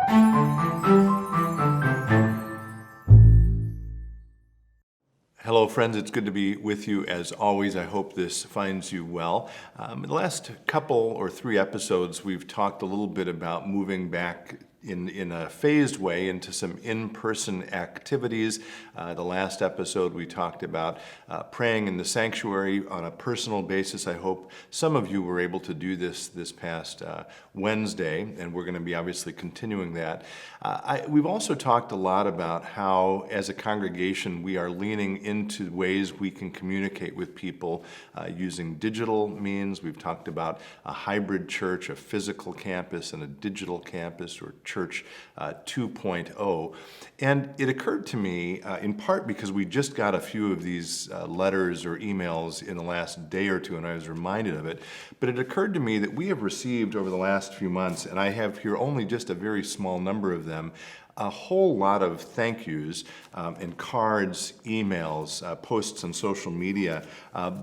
Hello, friends. It's good to be with you as always. I hope this finds you well. In the last couple or three episodes, we've talked a little bit about moving back in a phased way into some in-person activities. The last episode we talked about praying in the sanctuary on a personal basis. I hope some of you were able to do this past Wednesday, and we're going to be obviously continuing that. We've also talked a lot about how, as a congregation, we are leaning into ways we can communicate with people using digital means. We've talked about a hybrid church, a physical campus, and a digital campus, or Church 2.0. And it occurred to me, in part because we just got a few of these letters or emails in the last day or two, and I was reminded of it, but it occurred to me that we have received over the last few months, and I have here only just a very small number of them, a whole lot of thank yous and cards, emails, posts on social media,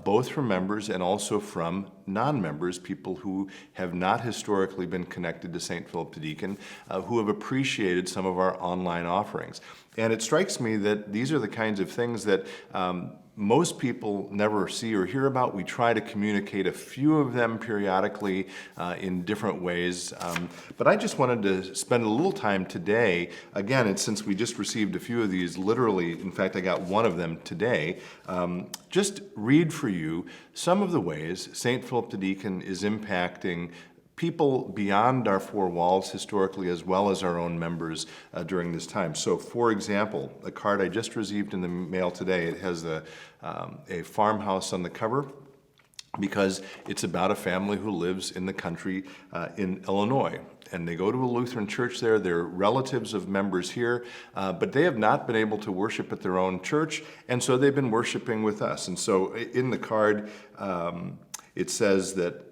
both from members and also from non-members, people who have not historically been connected to St. Philip the Deacon, who have appreciated some of our online offerings. And it strikes me that these are the kinds of things that most people never see or hear about. We try to communicate a few of them periodically in different ways. But I just wanted to spend a little time today, again, and since we just received a few of these literally, in fact, I got one of them today, just read for you some of the ways St. Philip the Deacon is impacting people beyond our four walls historically, as well as our own members during this time. So, for example, a card I just received in the mail today, it has a farmhouse on the cover because it's about a family who lives in the country in Illinois. And they go to a Lutheran church there. They're relatives of members here, but they have not been able to worship at their own church, and so they've been worshiping with us. And so in the card, it says that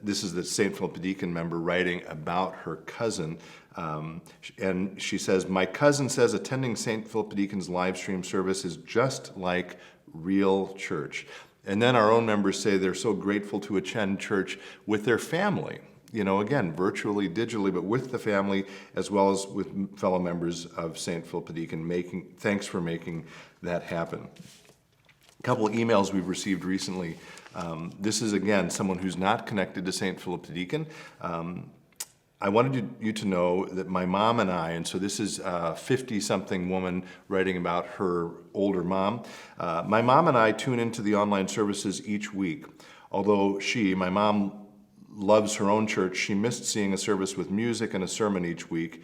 this is the St. Philip the Deacon member writing about her cousin. And she says, "My cousin says attending St. Philip the Deacon's live stream service is just like real church." And then our own members say they're so grateful to attend church with their family. You know, again, virtually, digitally, but with the family as well as with fellow members of St. Philip the Deacon. Thanks for making that happen. A couple of emails we've received recently. This is, again, someone who's not connected to St. Philip the Deacon. I wanted you to know that my mom and I, and so this is a 50-something woman writing about her older mom. My mom and I tune into the online services each week. Although my mom, loves her own church, she missed seeing a service with music and a sermon each week.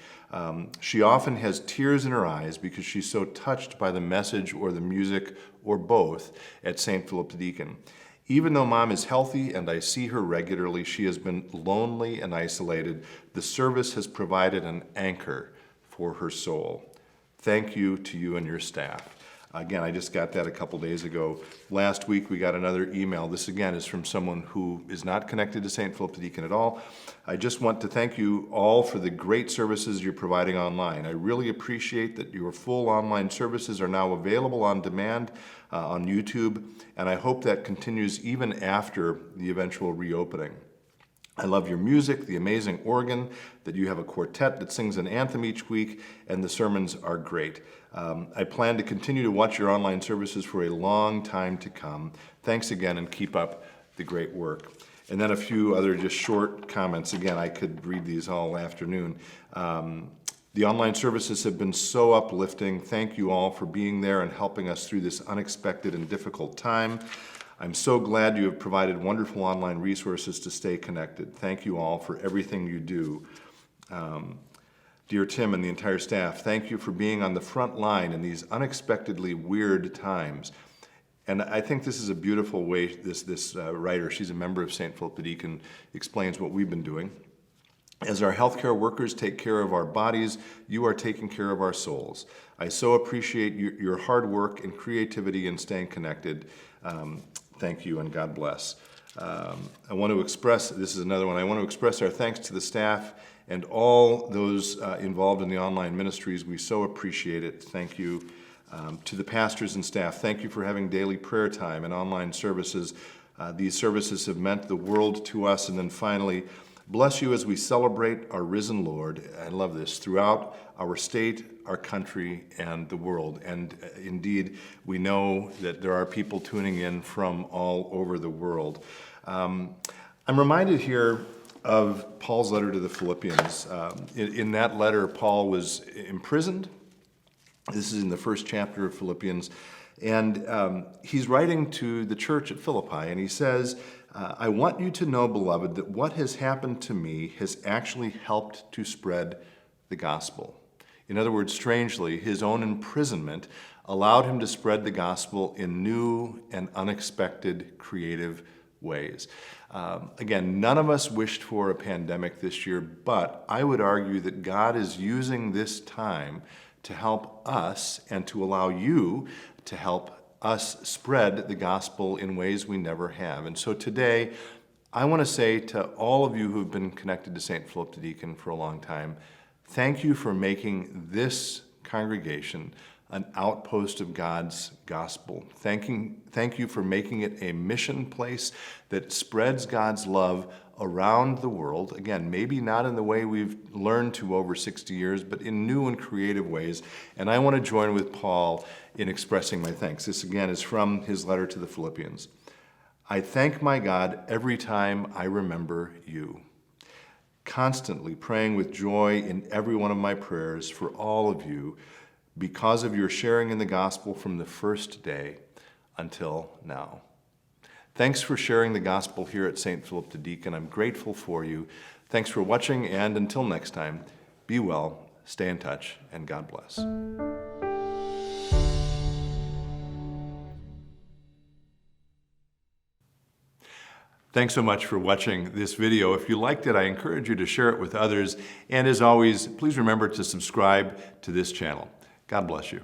She often has tears in her eyes because she's so touched by the message or the music or both at St. Philip the Deacon. Even though Mom is healthy and I see her regularly, she has been lonely and isolated. The service has provided an anchor for her soul. Thank you to you and your staff. Again, I just got that a couple days ago. Last week we got another email. This again is from someone who is not connected to St. Philip the Deacon at all. I just want to thank you all for the great services you're providing online. I really appreciate that your full online services are now available on demand on YouTube, and I hope that continues even after the eventual reopening. I love your music, the amazing organ, that you have a quartet that sings an anthem each week, and the sermons are great. I plan to continue to watch your online services for a long time to come. Thanks again, and keep up the great work. And then a few other just short comments. Again, I could read these all afternoon. The online services have been so uplifting. Thank you all for being there and helping us through this unexpected and difficult time. I'm so glad you have provided wonderful online resources to stay connected. Thank you all for everything you do. Dear Tim and the entire staff, thank you for being on the front line in these unexpectedly weird times. And I think this is a beautiful way this writer, she's a member of St. Philip the Deacon, explains what we've been doing. As our healthcare workers take care of our bodies, you are taking care of our souls. I so appreciate your hard work and creativity in staying connected. Thank you and God bless. I want to express, this is another one, I want to express our thanks to the staff and all those involved in the online ministries. We so appreciate it. Thank you. To the pastors and staff, thank you for having daily prayer time and online services. These services have meant the world to us. And then finally, bless you as we celebrate our risen Lord. I love this, throughout our state, our country, and the world. And indeed, we know that there are people tuning in from all over the world. I'm reminded here of Paul's letter to the Philippians. In that letter, Paul was imprisoned. This is in the first chapter of Philippians. And he's writing to the church at Philippi, and he says, I want you to know, beloved, that what has happened to me has actually helped to spread the gospel. In other words, strangely, his own imprisonment allowed him to spread the gospel in new and unexpected, creative ways. Again, none of us wished for a pandemic this year, but I would argue that God is using this time to help us and to allow you to help us spread the gospel in ways we never have. And so today, I want to say to all of you who've been connected to St. Philip the Deacon for a long time, thank you for making this congregation an outpost of God's gospel. Thank you for making it a mission place that spreads God's love around the world. Again, maybe not in the way we've learned to over 60 years, but in new and creative ways. And I want to join with Paul in expressing my thanks. This again is from his letter to the Philippians. I thank my God every time I remember you, constantly praying with joy in every one of my prayers for all of you, because of your sharing in the gospel from the first day until now. Thanks for sharing the gospel here at St. Philip the Deacon. I'm grateful for you. Thanks for watching, and until next time, be well, stay in touch, and God bless. Thanks so much for watching this video. If you liked it, I encourage you to share it with others. And as always, please remember to subscribe to this channel. God bless you.